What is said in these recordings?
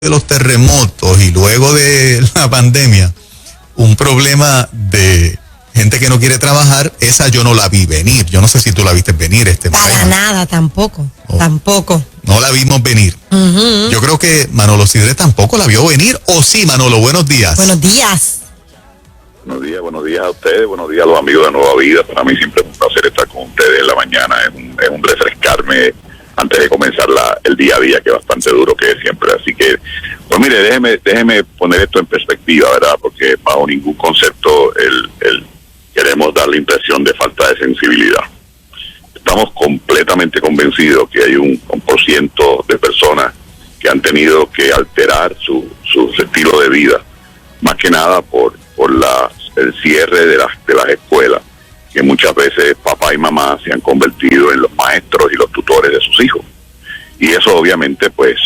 de los terremotos y luego de la pandemia, un problema de gente que no quiere trabajar, esa yo no la vi venir. Yo no sé si tú la viste venir, Para nada, tampoco, tampoco. No la vimos venir. Yo creo que Manolo Sidre tampoco la vio venir. ¿O sí, Manolo? Buenos días. Buenos días. Buenos días a ustedes, buenos días a los amigos de Nueva Vida. Para mí siempre es un placer estar con ustedes en la mañana, es un refrescarme antes de comenzar el día a día, que es bastante duro, que es siempre. Así que, pues mire, déjeme poner esto en perspectiva, ¿verdad? Porque bajo ningún concepto queremos dar la impresión de falta de sensibilidad. Estamos completamente convencidos que hay un por ciento de personas que han tenido que alterar su estilo de vida, más que nada por el cierre de las escuelas, que muchas veces papá y mamá se han convertido en los maestros y los tutores de sus hijos. Y eso obviamente, pues,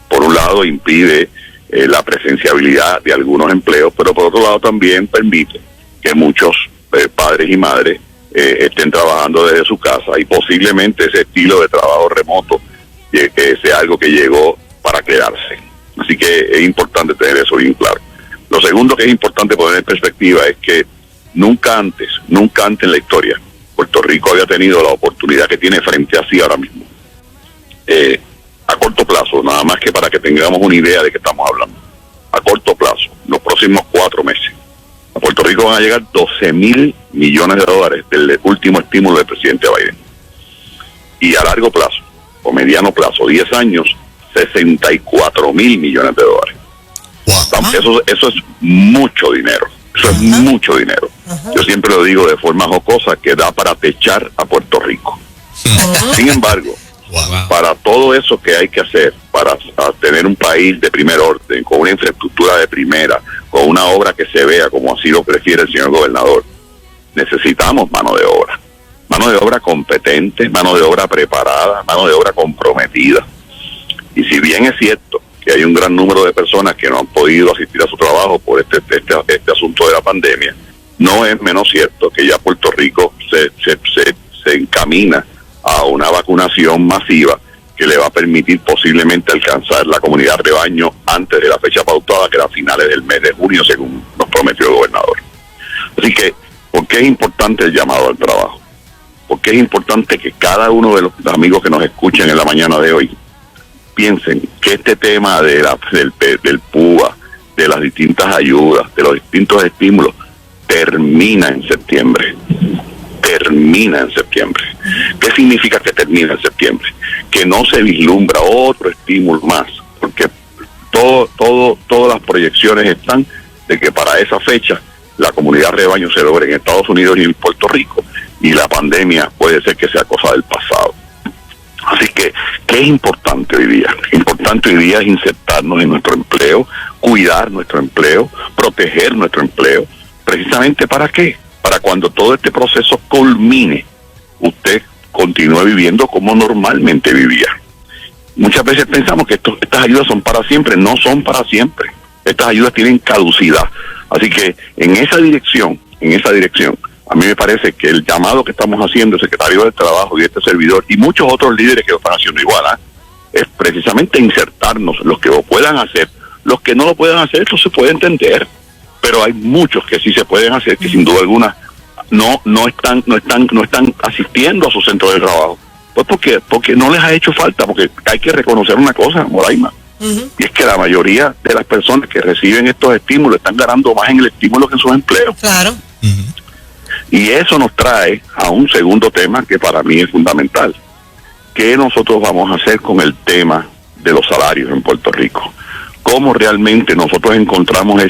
por un lado impide la presenciabilidad de algunos empleos, pero por otro lado también permite que muchos padres y madres estén trabajando desde su casa, y posiblemente ese estilo de trabajo remoto sea algo que llegó para quedarse. Así que es importante tener eso bien claro. Lo segundo que es importante poner en perspectiva es que nunca antes en la historia Puerto Rico había tenido la oportunidad que tiene frente a sí ahora mismo. A corto plazo, nada más que para que tengamos una idea de qué estamos hablando. A corto plazo, los próximos 4 meses, a Puerto Rico van a llegar $12,000 millones del último estímulo del presidente Biden. Y a largo plazo, o mediano plazo, 10 años, $64,000 millones. Wow. Eso es mucho dinero. Eso es mucho dinero. Yo siempre lo digo de forma jocosa, que da para techar a Puerto Rico. Sin embargo, para todo eso que hay que hacer, para tener un país de primer orden, con una infraestructura de primera, con una obra que se vea como así lo prefiere el señor gobernador, necesitamos mano de obra competente, mano de obra preparada, mano de obra comprometida. Y si bien es cierto que hay un gran número de personas que no han podido asistir a su trabajo por este asunto de la pandemia, no es menos cierto que ya Puerto Rico se encamina a una vacunación masiva que le va a permitir posiblemente alcanzar la comunidad rebaño antes de la fecha pautada, que era a finales del mes de junio, según nos prometió el gobernador. Así que, ¿por qué es importante el llamado al trabajo? Porque es importante que cada uno de los amigos que nos escuchen en la mañana de hoy piensen que este tema del PUA, de las distintas ayudas, de los distintos estímulos, termina en septiembre. ¿Qué significa que termina en septiembre? Que no se vislumbra otro estímulo más, porque todas las proyecciones están de que para esa fecha la comunidad rebaño se logre en Estados Unidos y en Puerto Rico, y la pandemia puede ser que sea cosa del pasado. Así que, ¿qué es importante hoy día? Importante hoy día es insertarnos en nuestro empleo, cuidar nuestro empleo, proteger nuestro empleo. ¿Precisamente para qué? Para cuando todo este proceso culmine, usted continúe viviendo como normalmente vivía. Muchas veces pensamos que estas ayudas son para siempre. No son para siempre. Estas ayudas tienen caducidad. Así que en esa dirección, a mí me parece que el llamado que estamos haciendo el secretario del Trabajo y este servidor y muchos otros líderes que lo están haciendo igual, es precisamente insertarnos, los que lo puedan hacer. Los que no lo puedan hacer, eso se puede entender, pero hay muchos que sí se pueden hacer, que sin duda alguna no están asistiendo a su centro de trabajo. Pues porque no les ha hecho falta, porque hay que reconocer una cosa, Moraima, y es que la mayoría de las personas que reciben estos estímulos están ganando más en el estímulo que en sus empleos. Claro. Y eso nos trae a un segundo tema que para mí es fundamental. ¿Qué nosotros vamos a hacer con el tema de los salarios en Puerto Rico? ¿Cómo realmente nosotros encontramos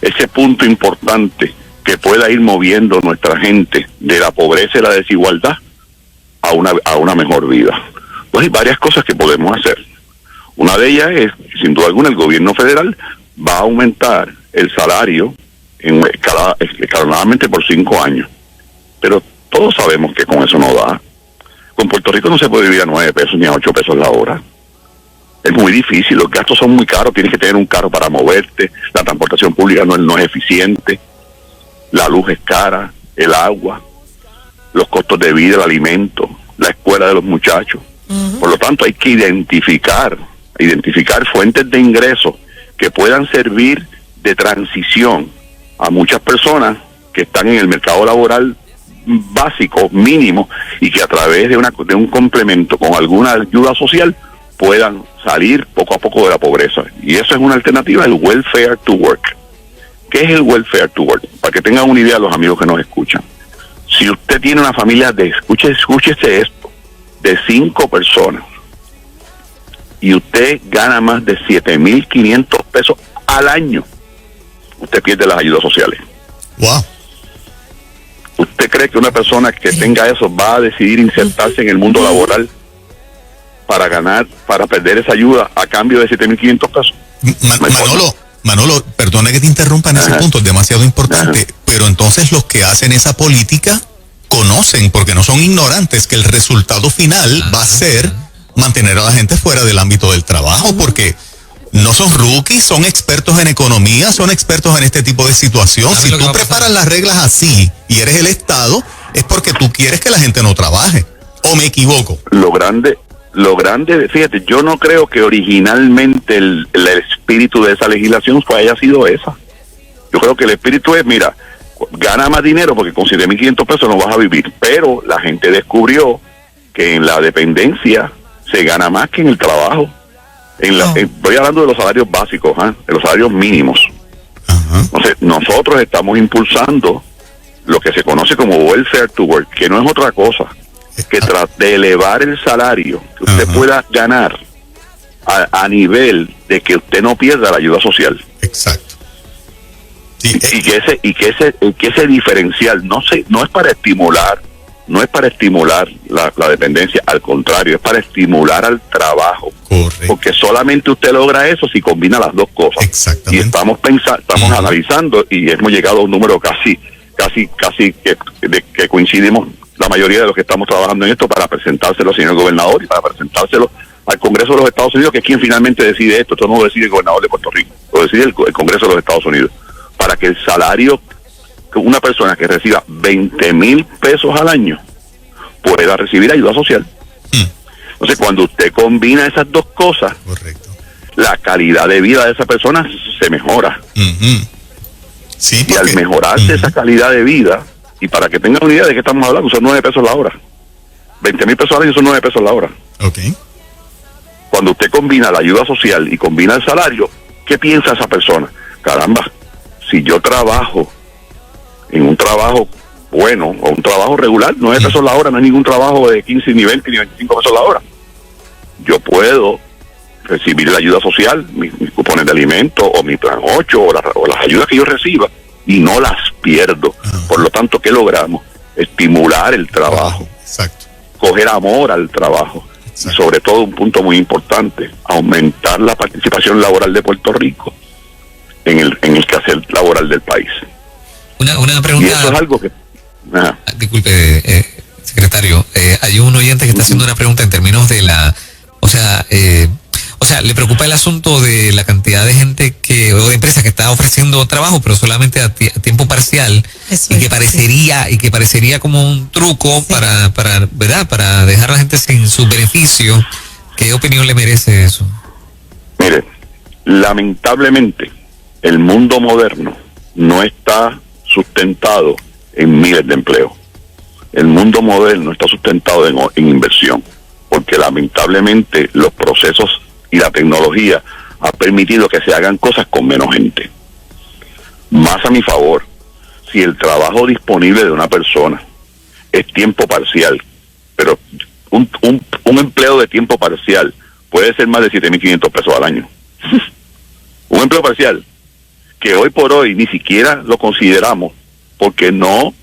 ese punto importante que pueda ir moviendo nuestra gente de la pobreza y la desigualdad a una mejor vida? Pues hay varias cosas que podemos hacer. Una de ellas es, sin duda alguna, el gobierno federal va a aumentar el salario escalonadamente por 5 años. Pero todos sabemos que con eso no da. Con Puerto Rico no se puede vivir a 9 pesos ni a 8 pesos la hora. Es muy difícil, los gastos son muy caros, tienes que tener un carro para moverte, la transportación pública no es eficiente, la luz es cara, el agua, los costos de vida, el alimento, la escuela de los muchachos. Por lo tanto, hay que identificar identificar fuentes de ingresos que puedan servir de transición a muchas personas que están en el mercado laboral básico, mínimo, y que a través de un complemento con alguna ayuda social puedan salir poco a poco de la pobreza. Y eso es una alternativa, el welfare to work. ¿Qué es el welfare to work? Para que tengan una idea los amigos que nos escuchan. Si usted tiene una familia escúchese esto, de 5 personas, y usted gana más de 7,500 pesos al año, usted pierde las ayudas sociales. Wow. ¿Usted cree que una persona que tenga eso va a decidir insertarse en el mundo laboral para perder esa ayuda a cambio de 7,500 pesos? Manolo, perdona que te interrumpa en ese punto, es demasiado importante, pero entonces los que hacen esa política conocen, porque no son ignorantes, que el resultado final va a ser mantener a la gente fuera del ámbito del trabajo, porque no son rookies, son expertos en economía, son expertos en este tipo de situación. Si tú preparas las reglas así y eres el Estado, es porque tú quieres que la gente no trabaje. ¿O me equivoco? Lo grande, fíjate, yo no creo que originalmente el espíritu de esa legislación haya sido esa. Yo creo que el espíritu es, mira, gana más dinero porque con 7,500 pesos no vas a vivir, pero la gente descubrió que en la dependencia se gana más que en el trabajo. Estoy hablando de los salarios básicos, de los salarios mínimos. Entonces, nosotros estamos impulsando lo que se conoce como welfare to work, que no es otra cosa que de elevar el salario que usted pueda ganar a nivel de que usted no pierda la ayuda social. Exacto. Sí, y que ese diferencial no es para estimular la dependencia, al contrario, es para estimular al trabajo. Correcto. Porque solamente usted logra eso si combina las dos cosas. Exactamente. Y estamos analizando y hemos llegado a un número casi que coincidimos la mayoría de los que estamos trabajando en esto para presentárselo al señor gobernador y para presentárselo al Congreso de los Estados Unidos, que es quien finalmente decide esto. Esto no lo decide el gobernador de Puerto Rico, lo decide el Congreso de los Estados Unidos, para que el salario que una persona que reciba 20,000 pesos al año pueda recibir ayuda social. Entonces, cuando usted combina esas dos cosas, correcto, la calidad de vida de esa persona se mejora. Sí, y al mejorarse esa calidad de vida, y para que tengan una idea de qué estamos hablando, son 9 pesos la hora. 20,000 pesos al año son 9 pesos la hora. Okay. Cuando usted combina la ayuda social y combina el salario, ¿qué piensa esa persona? Caramba, si yo trabajo en un trabajo bueno o un trabajo regular, 9 pesos la hora no es ningún trabajo de 15, ni 20, ni 25 pesos la hora. Yo puedo recibir la ayuda social, mis cupones de alimento o mi plan 8 o las ayudas que yo reciba, y no las pierdo. Por lo tanto, ¿qué logramos? Estimular el trabajo. Exacto. Coger amor al trabajo. Y sobre todo, un punto muy importante, aumentar la participación laboral de Puerto Rico en el quehacer laboral del país. Una pregunta. Y eso es algo que... Disculpe, secretario, hay un oyente que está haciendo una pregunta en términos de o sea, le preocupa el asunto de la cantidad de gente o de empresas que está ofreciendo trabajo, pero solamente a tiempo parcial, y que parecería como un truco para ¿verdad? Para dejar a la gente sin sus beneficios. ¿Qué opinión le merece eso? Mire, lamentablemente el mundo moderno no está sustentado en miles de empleos. El mundo moderno está sustentado en inversión, porque lamentablemente los procesos y la tecnología ha permitido que se hagan cosas con menos gente. Más a mi favor, si el trabajo disponible de una persona es tiempo parcial, pero un empleo de tiempo parcial puede ser más de 7,500 pesos al año. Un empleo parcial que hoy por hoy ni siquiera lo consideramos, porque no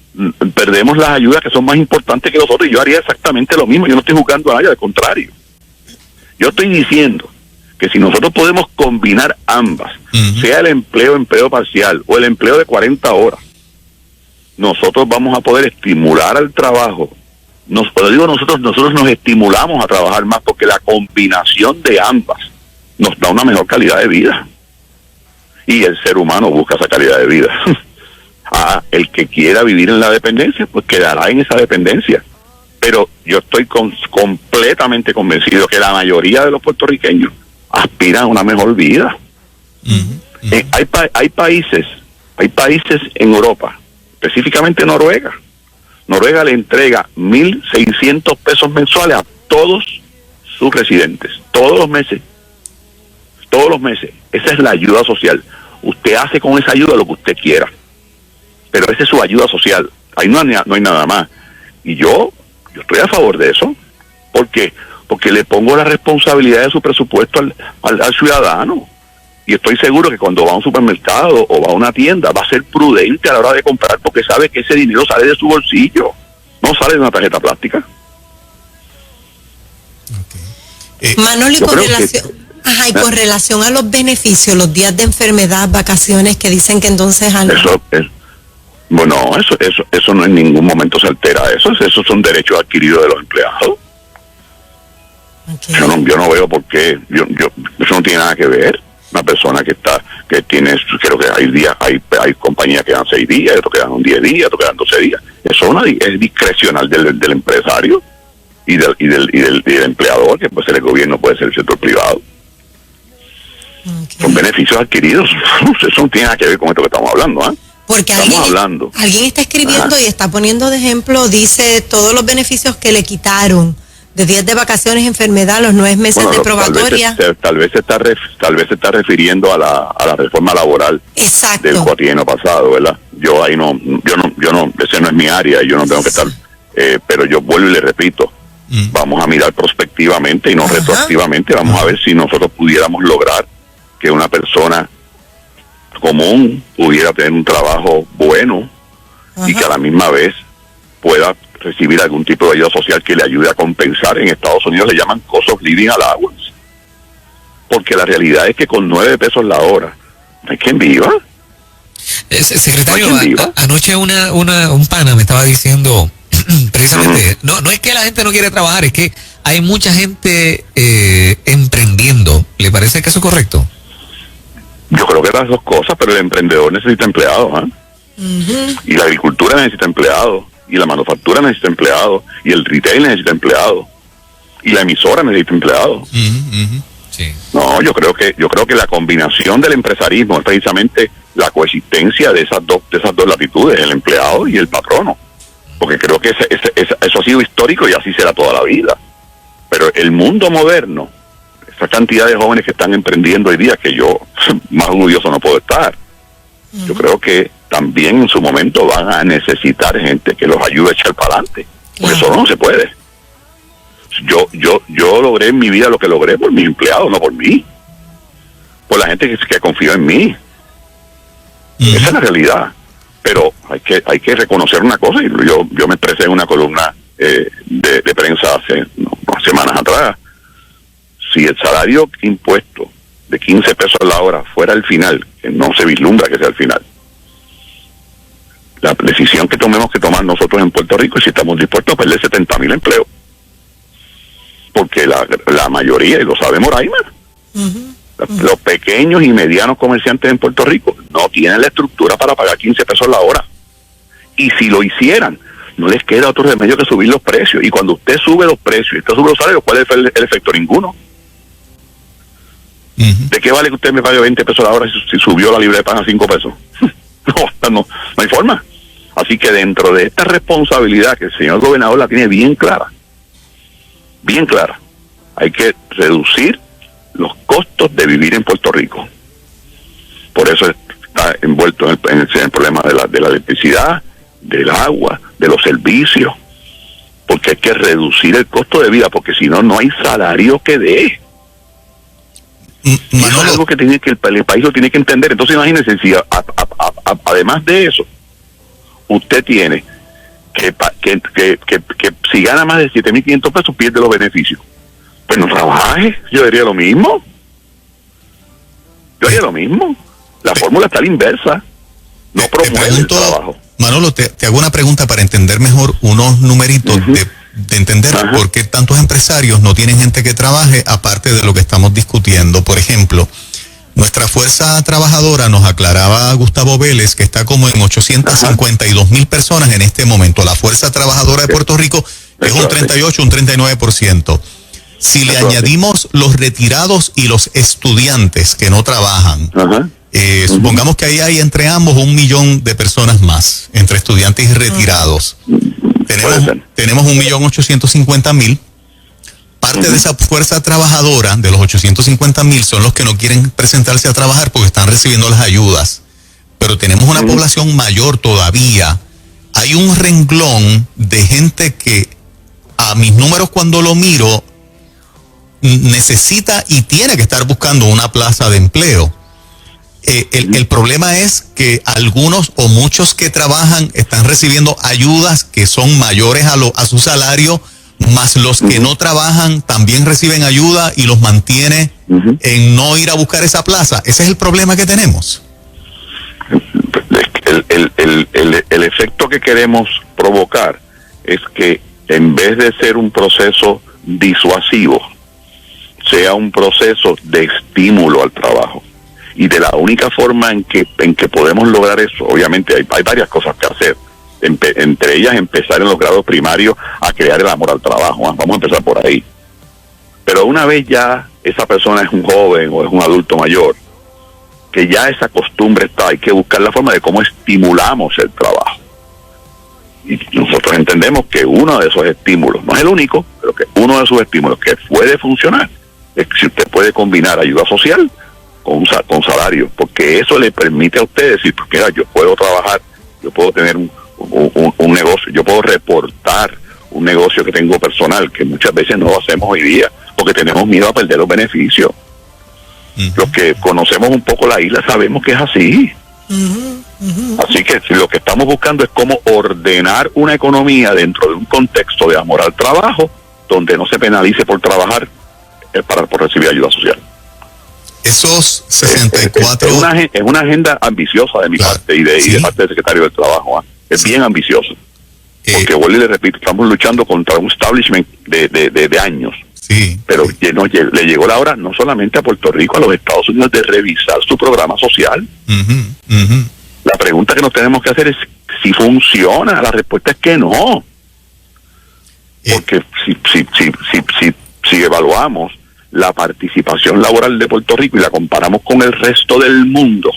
perdemos las ayudas que son más importantes que nosotros. Y yo haría exactamente lo mismo. Yo no estoy juzgando a nadie, al contrario. Yo estoy diciendo que si nosotros podemos combinar ambas, sea el empleo parcial o el empleo de 40 horas, nosotros vamos a poder estimular al trabajo. Nosotros nos estimulamos a trabajar más, porque la combinación de ambas nos da una mejor calidad de vida. Y el ser humano busca esa calidad de vida. El que quiera vivir en la dependencia, pues quedará en esa dependencia. Pero yo estoy completamente convencido que la mayoría de los puertorriqueños, aspiran a una mejor vida. Hay países en Europa, específicamente Noruega. Noruega le entrega 1.600 pesos mensuales a todos sus residentes, todos los meses. Esa es la ayuda social. Usted hace con esa ayuda lo que usted quiera, pero esa es su ayuda social. Ahí no hay nada más. Y yo estoy a favor de eso. ¿Por qué? Porque le pongo la responsabilidad de su presupuesto al ciudadano. Y estoy seguro que cuando va a un supermercado o va a una tienda va a ser prudente a la hora de comprar, porque sabe que ese dinero sale de su bolsillo, no sale de una tarjeta plástica. Manolo, y con relación a los beneficios, los días de enfermedad, vacaciones, que dicen que entonces... Eso no en ningún momento se altera. Esos son derechos adquiridos de los empleados. Okay. Yo no veo por qué. Eso no tiene nada que ver. Una persona que tiene, creo que hay compañías que dan 6 días, otros que dan 10 días, otros que dan 12 días. Eso es discrecional del empresario y del empleador, que puede ser el gobierno, puede ser el sector privado. Okay. Son beneficios adquiridos. Eso no tiene nada que ver con esto que estamos hablando, ¿eh? Porque alguien está escribiendo y está poniendo de ejemplo, dice todos los beneficios que le quitaron de días de vacaciones, enfermedad, los 9 meses de probatoria. Tal vez se está refiriendo a la reforma laboral. Exacto. Del cuatrienio pasado, ¿verdad? Yo ahí no, ese no es mi área, yo no tengo que estar, pero yo vuelvo y le repito, vamos a mirar prospectivamente y no retroactivamente, vamos a ver si nosotros pudiéramos lograr que una persona común pudiera tener un trabajo bueno y que a la misma vez pueda recibir algún tipo de ayuda social que le ayude a compensar. En Estados Unidos le llaman cost of living allowance, porque la realidad es que con 9 pesos la hora no hay quien viva. Secretario, anoche un pana me estaba diciendo precisamente, no es que la gente no quiere trabajar, es que hay mucha gente emprendiendo. ¿Le parece que eso es correcto? Yo creo que las dos cosas, pero el emprendedor necesita empleados, y la agricultura necesita empleados, y la manufactura necesita empleados, y el retail necesita empleados, y la emisora necesita empleados. Sí. No, yo creo que la combinación del empresarismo es precisamente la coexistencia de esas dos latitudes, el empleado y el patrono, porque creo que eso ha sido histórico y así será toda la vida. Pero el mundo moderno, esa cantidad de jóvenes que están emprendiendo hoy día, que yo más orgulloso no puedo estar, yo creo que también en su momento van a necesitar gente que los ayude a echar para adelante, porque eso no se puede. Yo logré en mi vida lo que logré por mis empleados, no por mí, por la gente que confió en mí. Esa es la realidad. Pero hay que reconocer una cosa, y yo me expresé en una columna de prensa hace unas semanas atrás. Si el salario impuesto de 15 pesos la hora fuera el final, que no se vislumbra que sea el final, la decisión que tomemos que tomar nosotros en Puerto Rico es si estamos dispuestos a perder 70,000 empleos. Porque la mayoría, y lo sabemos, Raima, los pequeños y medianos comerciantes en Puerto Rico no tienen la estructura para pagar 15 pesos la hora. Y si lo hicieran, no les queda otro remedio que subir los precios. Y cuando usted sube los precios y usted sube los salarios, ¿cuál es el efecto? Ninguno. ¿De qué vale que usted me pague 20 pesos la hora si subió la libra de pan a 5 pesos? no hay forma. Así que dentro de esta responsabilidad que el señor gobernador la tiene bien clara, hay que reducir los costos de vivir en Puerto Rico. Por eso está envuelto en el problema de la electricidad, del agua, de los servicios, porque hay que reducir el costo de vida, porque si no, no hay salario que dé. Y eso es algo que el país lo tiene que entender. Entonces imagínense, si además de eso, usted tiene que si gana más de 7,500 pesos pierde los beneficios. Pues no trabaje, yo diría lo mismo. La fórmula está a la inversa. No promueve el trabajo. Manolo, te hago una pregunta para entender mejor unos numeritos de entender por qué tantos empresarios no tienen gente que trabaje, aparte de lo que estamos discutiendo. Por ejemplo, nuestra fuerza trabajadora, nos aclaraba Gustavo Vélez, que está como en 852,000 personas en este momento. La fuerza trabajadora de Puerto Rico es un 38, un 39%. Si le añadimos los retirados y los estudiantes que no trabajan, supongamos que ahí hay entre ambos 1 millón de personas más, entre estudiantes y retirados. Tenemos 1.850.000. Parte de esa fuerza trabajadora, de los 850.000, son los que no quieren presentarse a trabajar porque están recibiendo las ayudas. Pero tenemos una población mayor todavía. Hay un renglón de gente que, a mis números cuando lo miro, necesita y tiene que estar buscando una plaza de empleo. El problema es que algunos o muchos que trabajan están recibiendo ayudas que son mayores a su salario, más los que no trabajan también reciben ayuda y los mantiene en no ir a buscar esa plaza. Ese es el problema que tenemos. El efecto que queremos provocar es que en vez de ser un proceso disuasivo, sea un proceso de estímulo al trabajo. Y de la única forma en que podemos lograr eso, obviamente hay varias cosas que hacer. Entre ellas, empezar en los grados primarios a crear el amor al trabajo. Vamos a empezar por ahí. Pero una vez ya esa persona es un joven o es un adulto mayor, que ya esa costumbre está, hay que buscar la forma de cómo estimulamos el trabajo. Y nosotros entendemos que uno de esos estímulos, no es el único, pero que uno de esos estímulos que puede funcionar es que si usted puede combinar ayuda social con salario, porque eso le permite a usted decir, porque mira, yo puedo trabajar, yo puedo tener un negocio, yo puedo reportar un negocio que tengo personal, que muchas veces no lo hacemos hoy día, porque tenemos miedo a perder los beneficios. Los que conocemos un poco la isla sabemos que es así. Así que lo que estamos buscando es cómo ordenar una economía dentro de un contexto de amor al trabajo, donde no se penalice por trabajar por recibir ayuda social. Esos 64... Es una agenda ambiciosa de mi parte y de parte del secretario del Trabajo. Es bien ambicioso. Porque, vuelvo y le repito, estamos luchando contra un establishment de años. Sí. Pero le llegó la hora no solamente a Puerto Rico, a los Estados Unidos, de revisar su programa social. La pregunta que nos tenemos que hacer es si funciona. La respuesta es que no. Porque si evaluamos la participación laboral de Puerto Rico y la comparamos con el resto del mundo,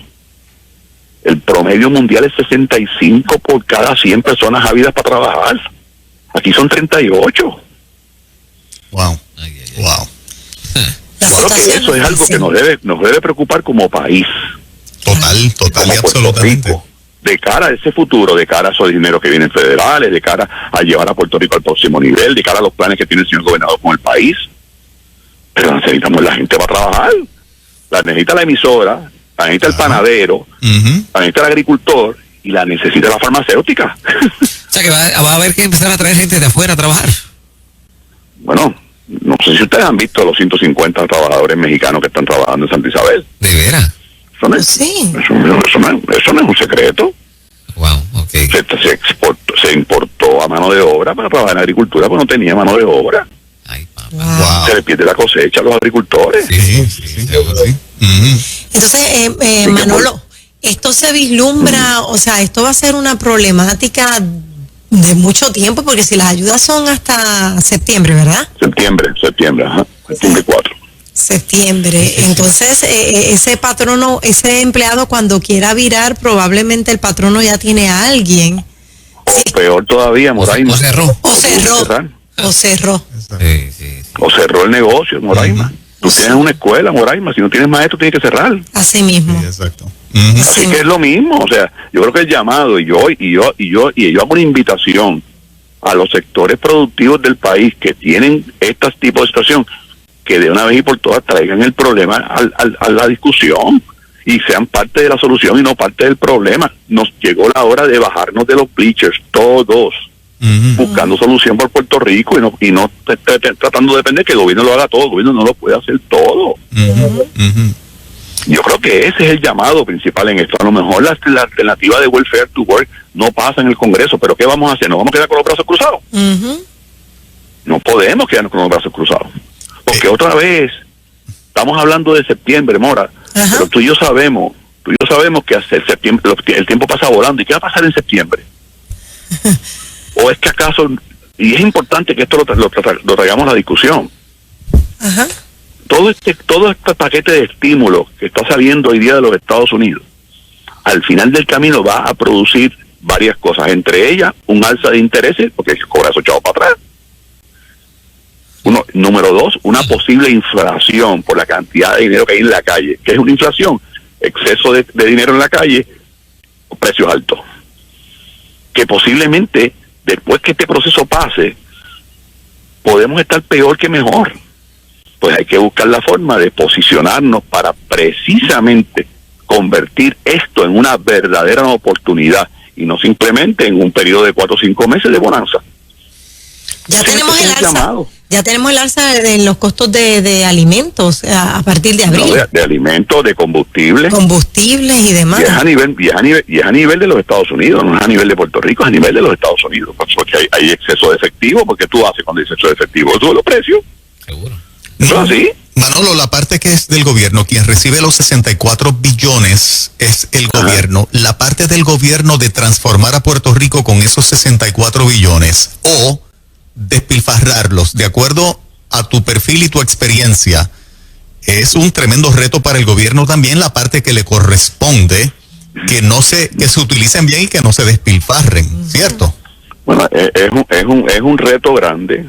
el promedio mundial es 65 por cada 100 personas habidas para trabajar. Aquí son 38. Wow. Yo creo que eso es algo que nos debe preocupar como país. Total y absolutamente. Rico, de cara a ese futuro, de cara a esos dineros que vienen federales, de cara a llevar a Puerto Rico al próximo nivel, de cara a los planes que tiene el señor gobernador con el país. Pero necesitamos la gente para trabajar. La necesita la emisora, la necesita el panadero, la necesita el agricultor y la necesita la farmacéutica. O sea que va a haber que empezar a traer gente de afuera a trabajar. Bueno, no sé si ustedes han visto los 150 trabajadores mexicanos que están trabajando en Santa Isabel. ¿De veras? Eso no es un secreto. Wow, okay. Se importó a mano de obra para trabajar en agricultura, porque no tenía mano de obra. Ay, papá. Wow. Se les pierde la cosecha a los agricultores. Sí. Entonces, Manolo, esto se vislumbra, o sea, esto va a ser una problemática de mucho tiempo, porque si las ayudas son hasta septiembre, ¿verdad? Septiembre, septiembre 4. Septiembre. Entonces, ese patrono, ese empleado cuando quiera virar, probablemente el patrono ya tiene a alguien. O peor todavía, Moraima. O cerró. O cerró el negocio, Moraima. Tú tienes una escuela, Moraima, si no tienes maestro tienes que cerrar. Así mismo. Sí, exacto. Así que es lo mismo, o sea, yo creo que el llamado, y yo hago una invitación a los sectores productivos del país que tienen este tipo de situación, que de una vez y por todas traigan el problema a la discusión y sean parte de la solución y no parte del problema. Nos llegó la hora de bajarnos de los bleachers, todos, buscando solución por Puerto Rico y no tratando de depender que el gobierno lo haga todo. El gobierno no lo puede hacer todo. Yo creo que ese es el llamado principal en esto. A lo mejor la alternativa de welfare to work no pasa en el Congreso, pero ¿qué vamos a hacer? ¿Nos vamos a quedar con los brazos cruzados? No podemos quedarnos con los brazos cruzados. Porque otra vez, estamos hablando de septiembre, Mora, pero tú y yo sabemos que hasta el tiempo pasa volando. ¿Y qué va a pasar en septiembre? ¿O es que acaso, y es importante que esto lo traigamos a la discusión, Ajá. Todo este paquete de estímulos que está saliendo hoy día de los Estados Unidos, al final del camino va a producir varias cosas, entre ellas un alza de intereses, porque se cobra esos chavos para atrás. Número dos, una posible inflación por la cantidad de dinero que hay en la calle. ¿Qué es una inflación? Exceso de dinero en la calle, precios altos. Que posiblemente, después que este proceso pase, podemos estar peor que mejor. Pues hay que buscar la forma de posicionarnos para precisamente convertir esto en una verdadera oportunidad y no simplemente en un periodo de 4 o 5 meses de bonanza. Ya tenemos el alza. Ya tenemos el alza en los costos de alimentos a partir de abril. No, de alimentos, de combustibles. Combustibles y demás. Y es a nivel de los Estados Unidos, no es a nivel de Puerto Rico, es a nivel de los Estados Unidos. Porque hay exceso de efectivo, porque tú haces cuando hay exceso de efectivo, sube los precios. Seguro. ¿Eso es así? Manolo, la parte que es del gobierno, quien recibe los 64 billones es el gobierno. La parte del gobierno de transformar a Puerto Rico con esos 64 billones o despilfarrarlos, de acuerdo a tu perfil y tu experiencia, es un tremendo reto para el gobierno también, la parte que le corresponde, que se utilicen bien y que no se despilfarren, ¿cierto? Bueno, es un reto grande,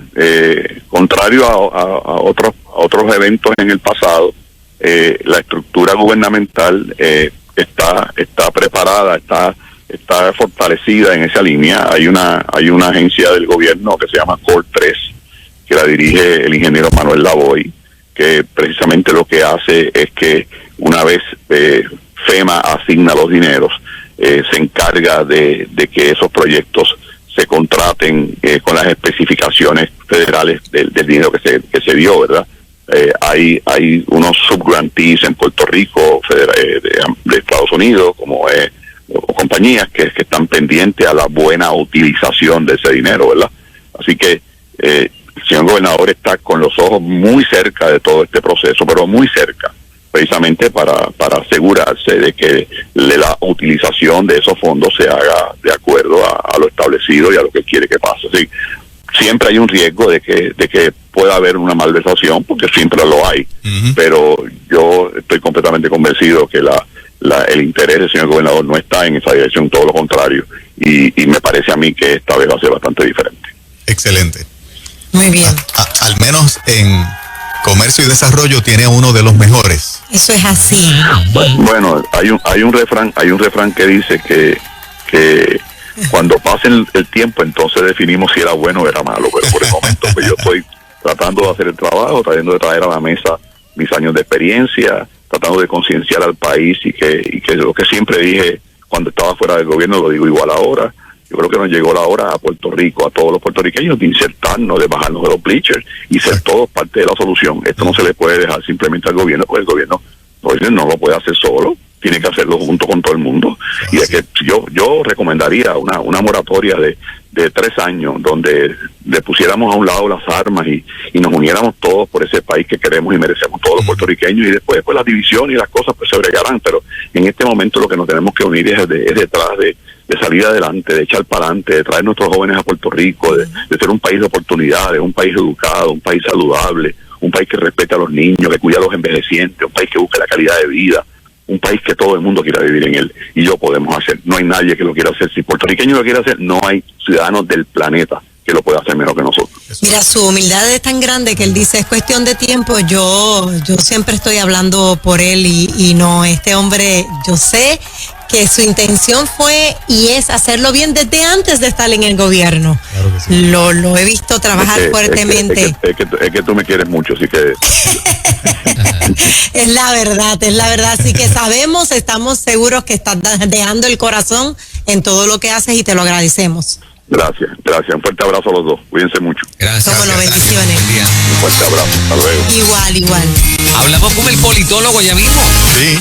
contrario a otros eventos en el pasado. La estructura gubernamental está preparada, está fortalecida en esa línea. Hay una agencia del gobierno que se llama Core 3, que la dirige el ingeniero Manuel Lavoy, que precisamente lo que hace es que una vez FEMA asigna los dineros, se encarga de que esos proyectos se contraten con las especificaciones federales del dinero que se dio, ¿verdad? Hay unos subgrantees en Puerto Rico, de Estados Unidos, como compañías que están pendientes a la buena utilización de ese dinero, ¿verdad? Así que el señor gobernador está con los ojos muy cerca de todo este proceso, pero muy cerca, precisamente para asegurarse de que la utilización de esos fondos se haga de acuerdo a lo establecido y a lo que quiere que pase. Así, siempre hay un riesgo de que pueda haber una malversación, porque siempre lo hay, pero yo estoy completamente convencido que el interés del señor gobernador no está en esa dirección, todo lo contrario, y me parece a mí que esta vez va a ser bastante diferente. Excelente. Muy bien. Al menos en comercio y desarrollo tiene uno de los mejores. Eso es así. Bueno, hay un refrán que dice que cuando pase el tiempo, entonces definimos si era bueno o era malo, pero por el momento pues yo estoy tratando de hacer el trabajo, tratando de traer a la mesa mis años de experiencia, tratando de concienciar al país y que lo que siempre dije cuando estaba fuera del gobierno lo digo igual ahora. Yo creo que nos llegó la hora a Puerto Rico, a todos los puertorriqueños, de insertarnos, de bajarnos de los bleachers y ser todos parte de la solución. Esto no se le puede dejar simplemente al gobierno, porque el gobierno no lo puede hacer solo, tiene que hacerlo junto con todo el mundo. Y es que yo recomendaría una moratoria de 3 años, donde le pusiéramos a un lado las armas y nos uniéramos todos por ese país que queremos y merecemos todos los puertorriqueños, y después pues la división y las cosas pues se bregarán, pero en este momento lo que nos tenemos que unir es detrás de salir adelante, de echar para adelante, de traer nuestros jóvenes a Puerto Rico, de ser un país de oportunidades, un país educado, un país saludable, un país que respete a los niños, que cuida a los envejecientes, un país que busque la calidad de vida, un país que todo el mundo quiera vivir en él, y yo podemos hacer. No hay nadie que lo quiera hacer. Si puertorriqueño lo quiere hacer, no hay ciudadanos del planeta que lo pueda hacer mejor que nosotros. Mira, su humildad es tan grande que él dice, es cuestión de tiempo. Yo siempre estoy hablando por él y no, este hombre, yo sé que su intención fue y es hacerlo bien desde antes de estar en el gobierno. Claro que sí. Lo he visto trabajar fuertemente. Es que tú me quieres mucho, así que... es la verdad. Así que estamos seguros que estás dejando el corazón en todo lo que haces y te lo agradecemos. Gracias. Un fuerte abrazo a los dos. Cuídense mucho. Gracias. Cómo no, bendiciones. Un fuerte abrazo. Hasta luego. Igual. Hablamos con el politólogo ya mismo. Sí.